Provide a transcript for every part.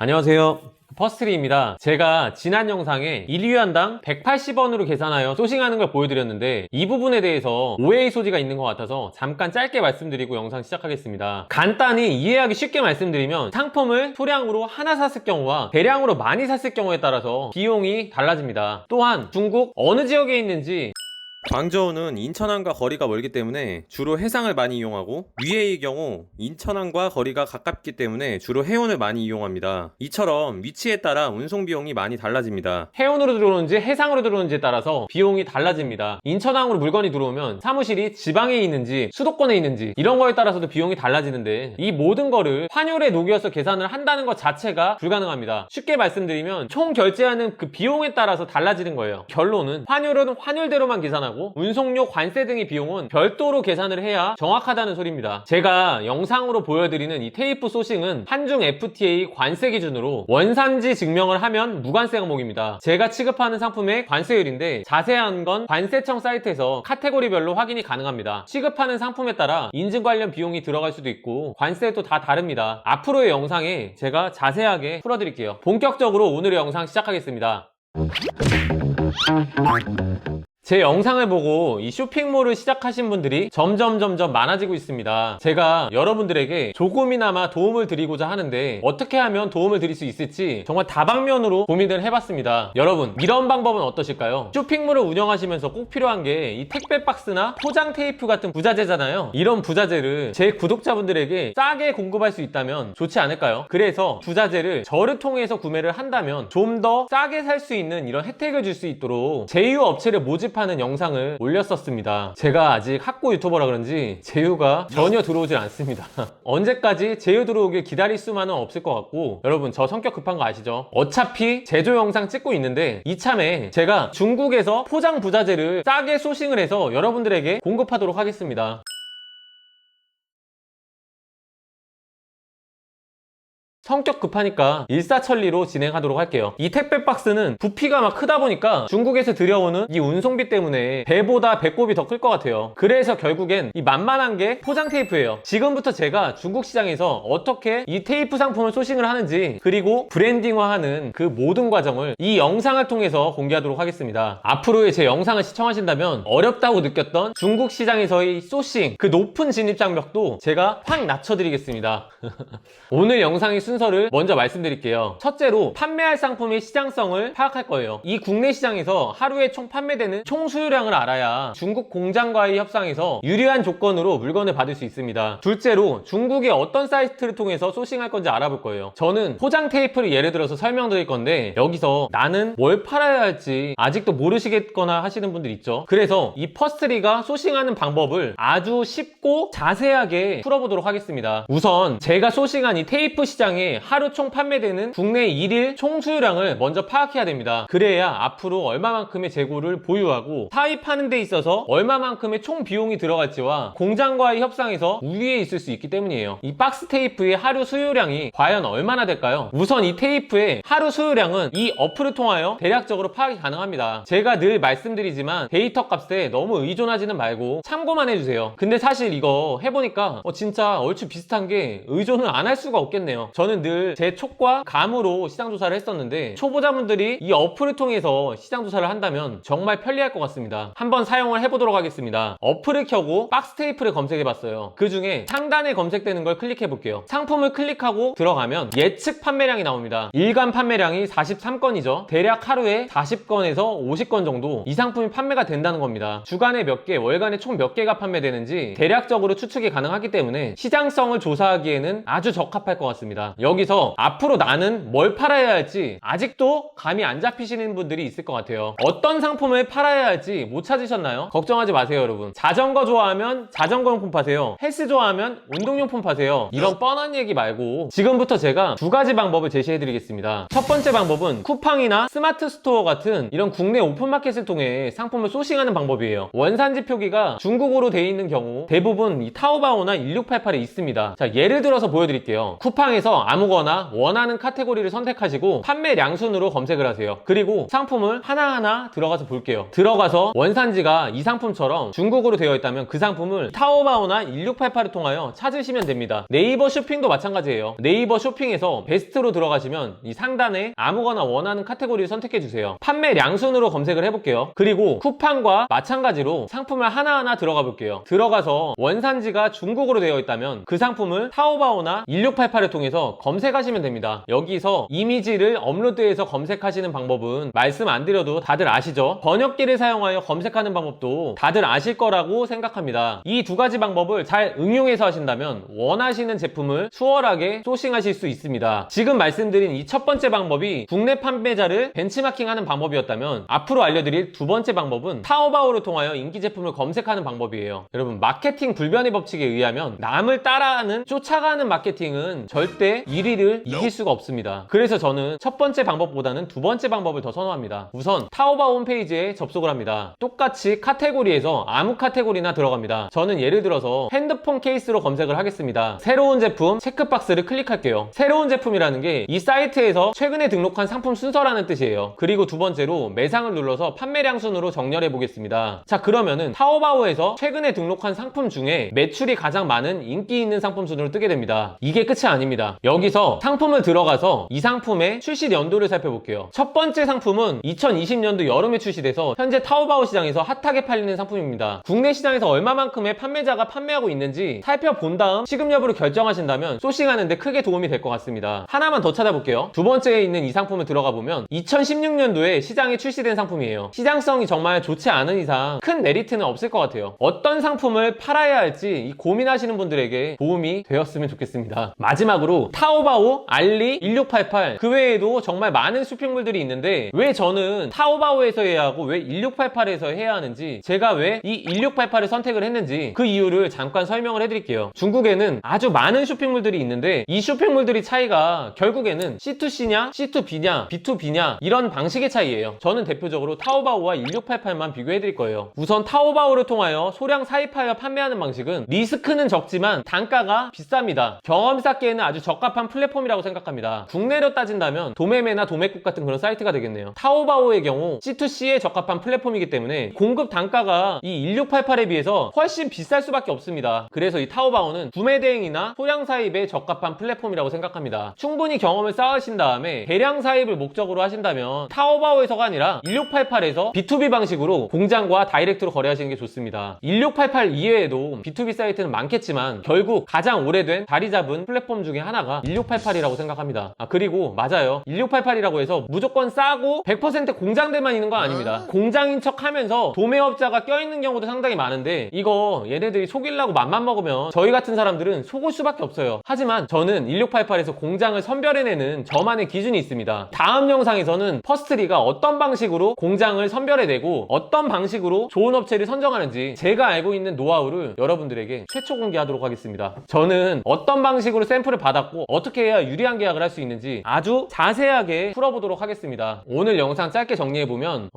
안녕하세요, 퍼스트리입니다. 제가 지난 영상에 1위안당 180원으로 계산하여 소싱하는 걸 보여드렸는데 이 부분에 대해서 오해의 소지가 있는 것 같아서 잠깐 짧게 말씀드리고 영상 시작하겠습니다. 간단히 이해하기 쉽게 말씀드리면 상품을 소량으로 하나 샀을 경우와 대량으로 많이 샀을 경우에 따라서 비용이 달라집니다. 또한 중국 어느 지역에 있는지, 광저우는 인천항과 거리가 멀기 때문에 주로 해상을 많이 이용하고, 위해의 경우 인천항과 거리가 가깝기 때문에 주로 해운을 많이 이용합니다. 이처럼 위치에 따라 운송 비용이 많이 달라집니다. 해운으로 들어오는지 해상으로 들어오는지에 따라서 비용이 달라집니다. 인천항으로 물건이 들어오면 사무실이 지방에 있는지 수도권에 있는지 이런 거에 따라서도 비용이 달라지는데, 이 모든 거를 환율에 녹여서 계산을 한다는 것 자체가 불가능합니다. 쉽게 말씀드리면 총 결제하는 그 비용에 따라서 달라지는 거예요. 결론은 환율은 환율대로만 계산하고 운송료, 관세 등의 비용은 별도로 계산을 해야 정확하다는 소리입니다. 제가 영상으로 보여드리는 이 테이프 소싱은 한중 FTA 관세 기준으로 원산지 증명을 하면 무관세 항목입니다. 제가 취급하는 상품의 관세율인데 자세한 건 관세청 사이트에서 카테고리별로 확인이 가능합니다. 취급하는 상품에 따라 인증 관련 비용이 들어갈 수도 있고 관세도 다 다릅니다. 앞으로의 영상에 제가 자세하게 풀어드릴게요. 본격적으로 오늘의 영상 시작하겠습니다. 제 영상을 보고 이 쇼핑몰을 시작하신 분들이 점점 많아지고 있습니다. 제가 여러분들에게 조금이나마 도움을 드리고자 하는데 어떻게 하면 도움을 드릴 수 있을지 정말 다방면으로 고민을 해봤습니다. 여러분, 이런 방법은 어떠실까요? 쇼핑몰을 운영하시면서 꼭 필요한 게 이 택배 박스나 포장 테이프 같은 부자재잖아요. 이런 부자재를 제 구독자분들에게 싸게 공급할 수 있다면 좋지 않을까요? 그래서 부자재를 저를 통해서 구매를 한다면 좀 더 싸게 살 수 있는 이런 혜택을 줄 수 있도록 제휴 업체를 모집하는 영상을 올렸었습니다. 제가 아직 학고 유튜버라 그런지 제휴가 전혀 들어오질 않습니다. 언제까지 제휴 들어오길 기다릴 수만은 없을 것 같고, 여러분 저 성격 급한 거 아시죠? 어차피 제조 영상 찍고 있는데 이참에 제가 중국에서 포장 부자재를 싸게 소싱을 해서 여러분들에게 공급하도록 하겠습니다. 성격 급하니까 일사천리로 진행하도록 할게요. 이 택배 박스는 부피가 막 크다 보니까 중국에서 들여오는 이 운송비 때문에 배보다 배꼽이 더 클 것 같아요. 그래서 결국엔 이 만만한 게 포장 테이프예요. 지금부터 제가 중국 시장에서 어떻게 이 테이프 상품을 소싱을 하는지, 그리고 브랜딩화하는 그 모든 과정을 이 영상을 통해서 공개하도록 하겠습니다. 앞으로의 제 영상을 시청하신다면 어렵다고 느꼈던 중국 시장에서의 소싱, 그 높은 진입 장벽도 제가 확 낮춰드리겠습니다. 오늘 영상의 순서를 먼저 말씀드릴게요. 첫째로 판매할 상품의 시장성을 파악할 거예요. 이 국내 시장에서 하루에 총 판매되는 총 수요량을 알아야 중국 공장과의 협상에서 유리한 조건으로 물건을 받을 수 있습니다. 둘째로 중국의 어떤 사이트를 통해서 소싱할 건지 알아볼 거예요. 저는 포장 테이프를 예를 들어서 설명드릴 건데 여기서 나는 뭘 팔아야 할지 아직도 모르시겠거나 하시는 분들 있죠. 그래서 이 퍼스트리가 소싱하는 방법을 아주 쉽고 자세하게 풀어보도록 하겠습니다. 우선 제가 소싱한 이 테이프 시장에 하루 총 판매되는 국내 1일 총 수요량을 먼저 파악해야 됩니다. 그래야 앞으로 얼마만큼의 재고를 보유하고 사입하는 데 있어서 얼마만큼의 총 비용이 들어갈지와 공장과의 협상에서 우위에 있을 수 있기 때문이에요. 이 박스 테이프의 하루 수요량이 과연 얼마나 될까요? 우선 이 테이프의 하루 수요량은 이 어플을 통하여 대략적으로 파악이 가능합니다. 제가 늘 말씀드리지만 데이터 값에 너무 의존하지는 말고 참고만 해주세요. 근데 사실 이거 해보니까 진짜 얼추 비슷한 게 의존을 안 할 수가 없겠네요. 저는 늘 제 촉과 감으로 시장 조사를 했었는데 초보자분들이 이 어플을 통해서 시장 조사를 한다면 정말 편리할 것 같습니다. 한번 사용을 해보도록 하겠습니다. 어플을 켜고 박스 테이프를 검색해봤어요. 그 중에 상단에 검색되는 걸 클릭해볼게요. 상품을 클릭하고 들어가면 예측 판매량이 나옵니다. 일간 판매량이 43건이죠. 대략 하루에 40건에서 50건 정도 이 상품이 판매가 된다는 겁니다. 주간에 몇 개, 월간에 총 몇 개가 판매되는지 대략적으로 추측이 가능하기 때문에 시장성을 조사하기에는 아주 적합할 것 같습니다. 여기서 앞으로 나는 뭘 팔아야 할지 아직도 감이 안 잡히시는 분들이 있을 것 같아요. 어떤 상품을 팔아야 할지 못 찾으셨나요? 걱정하지 마세요, 여러분. 자전거 좋아하면 자전거용품 파세요. 헬스 좋아하면 운동용품 파세요. 이런 뻔한 얘기 말고 지금부터 제가 두 가지 방법을 제시해드리겠습니다. 첫 번째 방법은 쿠팡이나 스마트 스토어 같은 이런 국내 오픈마켓을 통해 상품을 소싱하는 방법이에요. 원산지 표기가 중국어로 되어 있는 경우 대부분 이 타오바오나 1688에 있습니다. 자, 예를 들어서 보여드릴게요. 쿠팡에서 아무거나 원하는 카테고리를 선택하시고 판매량 순으로 검색을 하세요. 그리고 상품을 하나하나 들어가서 볼게요. 들어가서 원산지가 이 상품처럼 중국어로 되어 있다면 그 상품을 타오바오나 1688을 통하여 찾으시면 됩니다. 네이버 쇼핑도 마찬가지예요. 네이버 쇼핑에서 베스트로 들어가시면 이 상단에 아무거나 원하는 카테고리를 선택해 주세요. 판매량 순으로 검색을 해볼게요. 그리고 쿠팡과 마찬가지로 상품을 하나하나 들어가 볼게요. 들어가서 원산지가 중국어로 되어 있다면 그 상품을 타오바오나 1688을 통해서 검색하시면 됩니다. 여기서 이미지를 업로드해서 검색하시는 방법은 말씀 안 드려도 다들 아시죠? 번역기를 사용하여 검색하는 방법도 다들 아실 거라고 생각합니다. 이 두 가지 방법을 잘 응용해서 하신다면 원하시는 제품을 수월하게 소싱하실 수 있습니다. 지금 말씀드린 이 첫 번째 방법이 국내 판매자를 벤치마킹하는 방법이었다면 앞으로 알려드릴 두 번째 방법은 타오바오를 통하여 인기 제품을 검색하는 방법이에요. 여러분, 마케팅 불변의 법칙에 의하면 남을 따라하는 쫓아가는 마케팅은 절대 1위를 이길 수가 없습니다. 그래서 저는 첫 번째 방법보다는 두 번째 방법을 더 선호합니다. 우선 타오바오 홈페이지에 접속을 합니다. 똑같이 카테고리에서 아무 카테고리나 들어갑니다. 저는 예를 들어서 핸드폰 케이스로 검색을 하겠습니다. 새로운 제품 체크박스를 클릭할게요. 새로운 제품이라는 게 이 사이트에서 최근에 등록한 상품 순서라는 뜻이에요. 그리고 두 번째로 매상을 눌러서 판매량 순으로 정렬해 보겠습니다. 자, 그러면은 타오바오에서 최근에 등록한 상품 중에 매출이 가장 많은 인기 있는 상품 순으로 뜨게 됩니다. 이게 끝이 아닙니다. 여기서 상품을 들어가서 이 상품의 출시 연도를 살펴볼게요. 첫 번째 상품은 2020년도 여름에 출시돼서 현재 타오바오 시장에서 핫하게 팔리는 상품입니다. 국내 시장에서 얼마만큼의 판매자가 판매하고 있는지 살펴본 다음 시급 여부를 결정하신다면 소싱하는데 크게 도움이 될 것 같습니다. 하나만 더 찾아볼게요. 두 번째에 있는 이 상품을 들어가 보면 2016년도에 시장에 출시된 상품이에요. 시장성이 정말 좋지 않은 이상 큰 메리트는 없을 것 같아요. 어떤 상품을 팔아야 할지 고민하시는 분들에게 도움이 되었으면 좋겠습니다. 마지막으로 타오바오, 알리, 1688 그 외에도 정말 많은 쇼핑몰들이 있는데 왜 저는 타오바오에서 해야 하고 왜 1688에서 해야 하는지, 제가 왜 이 1688을 선택을 했는지 그 이유를 잠깐 설명을 해드릴게요. 중국에는 아주 많은 쇼핑몰들이 있는데 이 쇼핑몰들이 차이가 결국에는 C2C냐 C2B냐 B2B냐 이런 방식의 차이예요. 저는 대표적으로 타오바오와 1688만 비교해드릴 거예요. 우선 타오바오를 통하여 소량 사입하여 판매하는 방식은 리스크는 적지만 단가가 비쌉니다. 경험 쌓기에는 아주 적합한 플랫폼이라고 생각합니다. 국내로 따진다면 도매매나 도매국 같은 그런 사이트가 되겠네요. 타오바오의 경우 C2C에 적합한 플랫폼이기 때문에 공급 단가가 이 1688에 비해서 훨씬 비쌀 수밖에 없습니다. 그래서 이 타오바오는 구매 대행이나 소량 사입에 적합한 플랫폼이라고 생각합니다. 충분히 경험을 쌓으신 다음에 대량 사입을 목적으로 하신다면 타오바오에서가 아니라 1688에서 B2B 방식으로 공장과 다이렉트로 거래하시는 게 좋습니다. 1688 이외에도 B2B 사이트는 많겠지만 결국 가장 오래된 자리 잡은 플랫폼 중에 하나가 1688이라고 생각합니다. 그리고 맞아요. 1688이라고 해서 무조건 싸고 100% 공장들만 있는 건 아닙니다. 공장인 척 하면서 도매업자가 껴있는 경우도 상당히 많은데 이거 얘네들이 속이려고 맘만 먹으면 저희 같은 사람들은 속을 수밖에 없어요. 하지만 저는 1688에서 공장을 선별해내는 저만의 기준이 있습니다. 다음 영상에서는 퍼스트리가 어떤 방식으로 공장을 선별해내고 어떤 방식으로 좋은 업체를 선정하는지 제가 알고 있는 노하우를 여러분들에게 최초 공개하도록 하겠습니다. 저는 어떤 방식으로 샘플을 받았고 어떻게 해야 유리한 계약을 할 수 있는지 아주 자세하게 풀어보도록 하겠습니다. 오늘 영상 짧게 정리해보면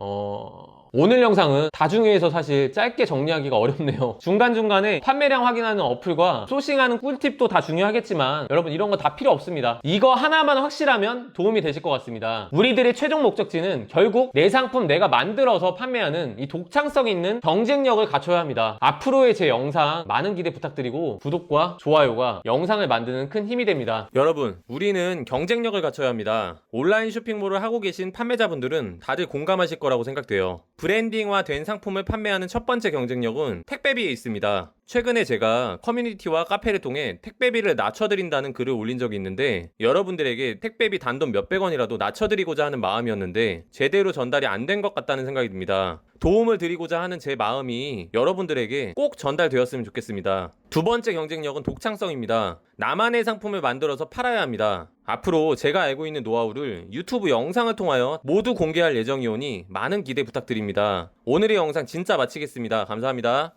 오늘 영상은 다중회에서 사실 짧게 정리하기가 어렵네요. 중간중간에 판매량 확인하는 어플과 소싱하는 꿀팁도 다 중요하겠지만 여러분 이런 거 다 필요 없습니다. 이거 하나만 확실하면 도움이 되실 것 같습니다. 우리들의 최종 목적지는 결국 내 상품 내가 만들어서 판매하는 이 독창성 있는 경쟁력을 갖춰야 합니다. 앞으로의 제 영상 많은 기대 부탁드리고 구독과 좋아요가 영상을 만드는 큰 힘이 됩니다. 여러분, 우리는 경쟁력을 갖춰야 합니다. 온라인 쇼핑몰을 하고 계신 판매자분들은 다들 공감하실 거라고 생각돼요. 브랜딩화된 상품을 판매하는 첫 번째 경쟁력은 택배비에 있습니다. 최근에 제가 커뮤니티와 카페를 통해 택배비를 낮춰드린다는 글을 올린 적이 있는데 여러분들에게 택배비 단돈 몇백 원이라도 낮춰드리고자 하는 마음이었는데 제대로 전달이 안 된 것 같다는 생각이 듭니다. 도움을 드리고자 하는 제 마음이 여러분들에게 꼭 전달되었으면 좋겠습니다. 두 번째 경쟁력은 독창성입니다. 나만의 상품을 만들어서 팔아야 합니다. 앞으로 제가 알고 있는 노하우를 유튜브 영상을 통하여 모두 공개할 예정이오니 많은 기대 부탁드립니다. 오늘의 영상 진짜 마치겠습니다. 감사합니다.